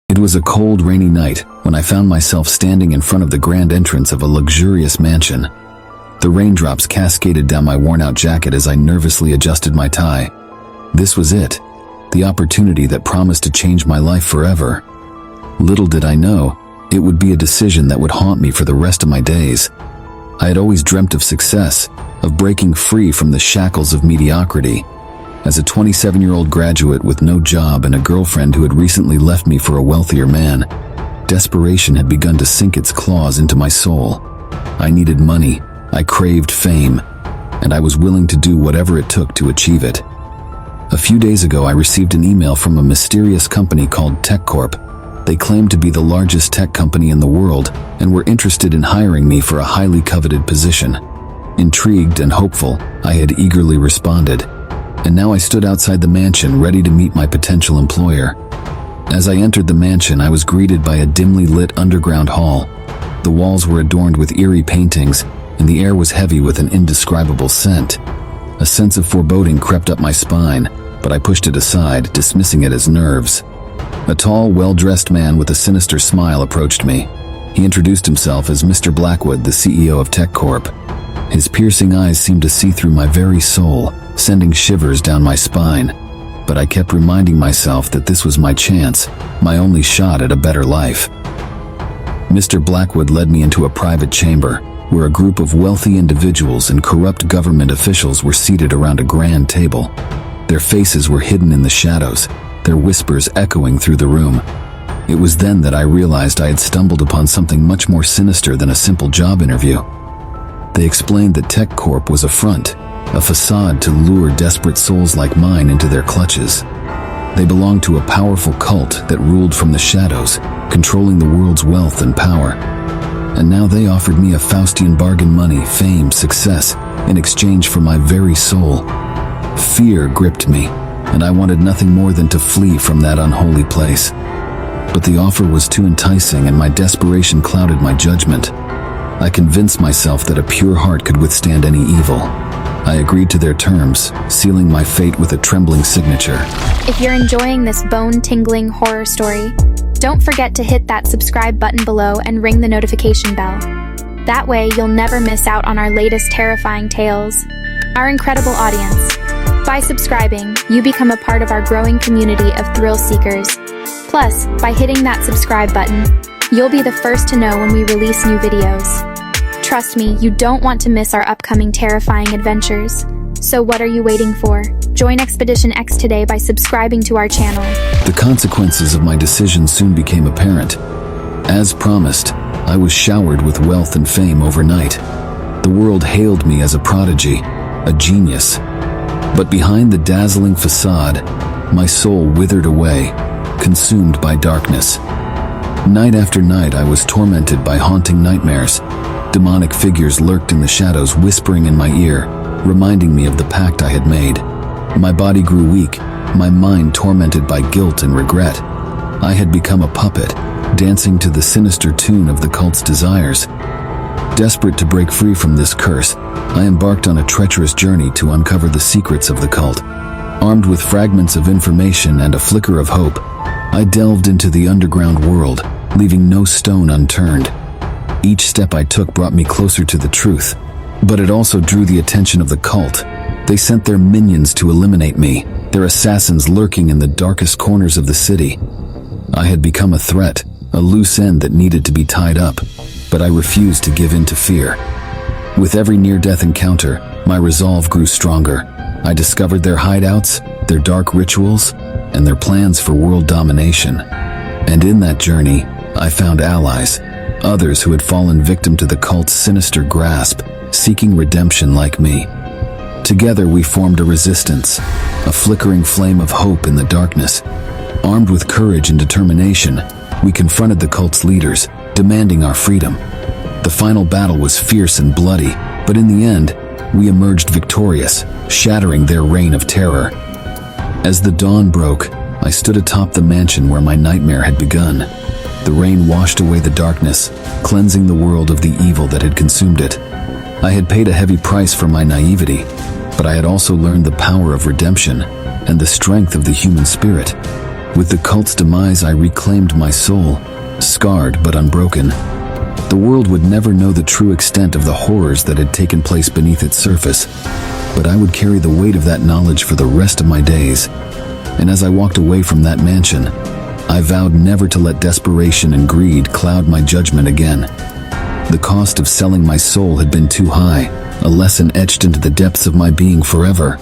It was a cold, rainy night when I found myself standing in front of the grand entrance of a luxurious mansion. The raindrops cascaded down my worn-out jacket as I nervously adjusted my tie. This was it, the opportunity that promised to change my life forever. Little did I know, it would be a decision that would haunt me for the rest of my days. I had always dreamt of success, of breaking free from the shackles of mediocrity. As a 27-year-old graduate with no job and a girlfriend who had recently left me for a wealthier man, desperation had begun to sink its claws into my soul. I needed money, I craved fame, and I was willing to do whatever it took to achieve it. A few days ago, I received an email from a mysterious company called TechCorp. They claimed to be the largest tech company in the world and were interested in hiring me for a highly coveted position. Intrigued and hopeful, I had eagerly responded. And now I stood outside the mansion ready to meet my potential employer. As I entered the mansion, I was greeted by a dimly lit underground hall. The walls were adorned with eerie paintings, and the air was heavy with an indescribable scent. A sense of foreboding crept up my spine, but I pushed it aside, dismissing it as nerves. A tall, well-dressed man with a sinister smile approached me. He introduced himself as Mr. Blackwood, the CEO of TechCorp. His piercing eyes seemed to see through my very soul, sending shivers down my spine. But I kept reminding myself that this was my chance, my only shot at a better life. Mr. Blackwood led me into a private chamber, where a group of wealthy individuals and corrupt government officials were seated around a grand table. Their faces were hidden in the shadows, their whispers echoing through the room. It was then that I realized I had stumbled upon something much more sinister than a simple job interview. They explained that TechCorp was a front, a facade to lure desperate souls like mine into their clutches. They belonged to a powerful cult that ruled from the shadows, controlling the world's wealth and power. And now they offered me a Faustian bargain: money, fame, success, in exchange for my very soul. Fear gripped me, and I wanted nothing more than to flee from that unholy place. But the offer was too enticing, and my desperation clouded my judgment. I convinced myself that a pure heart could withstand any evil. I agreed to their terms, sealing my fate with a trembling signature. If you're enjoying this bone-tingling horror story, don't forget to hit that subscribe button below and ring the notification bell. That way, you'll never miss out on our latest terrifying tales. Our incredible audience. By subscribing, you become a part of our growing community of thrill seekers. Plus, by hitting that subscribe button, you'll be the first to know when we release new videos. Trust me, you don't want to miss our upcoming terrifying adventures. So what are you waiting for? Join Expedition X today by subscribing to our channel. The consequences of my decision soon became apparent. As promised, I was showered with wealth and fame overnight. The world hailed me as a prodigy, a genius. But behind the dazzling facade, my soul withered away, consumed by darkness. Night after night, I was tormented by haunting nightmares. Demonic figures lurked in the shadows, whispering in my ear, reminding me of the pact I had made. My body grew weak, my mind tormented by guilt and regret. I had become a puppet, dancing to the sinister tune of the cult's desires. Desperate to break free from this curse, I embarked on a treacherous journey to uncover the secrets of the cult. Armed with fragments of information and a flicker of hope, I delved into the underground world, leaving no stone unturned. Each step I took brought me closer to the truth, but it also drew the attention of the cult. They sent their minions to eliminate me, their assassins lurking in the darkest corners of the city. I had become a threat, a loose end that needed to be tied up, but I refused to give in to fear. With every near-death encounter, my resolve grew stronger. I discovered their hideouts, their dark rituals, and their plans for world domination. And in that journey, I found allies, others who had fallen victim to the cult's sinister grasp, seeking redemption like me. Together we formed a resistance, a flickering flame of hope in the darkness. Armed with courage and determination, we confronted the cult's leaders, demanding our freedom. The final battle was fierce and bloody, but in the end, we emerged victorious, shattering their reign of terror. As the dawn broke, I stood atop the mansion where my nightmare had begun. The rain washed away the darkness, cleansing the world of the evil that had consumed it. I had paid a heavy price for my naivety, but I had also learned the power of redemption and the strength of the human spirit. With the cult's demise, I reclaimed my soul, scarred but unbroken. The world would never know the true extent of the horrors that had taken place beneath its surface, but I would carry the weight of that knowledge for the rest of my days. And as I walked away from that mansion, I vowed never to let desperation and greed cloud my judgment again. The cost of selling my soul had been too high, a lesson etched into the depths of my being forever.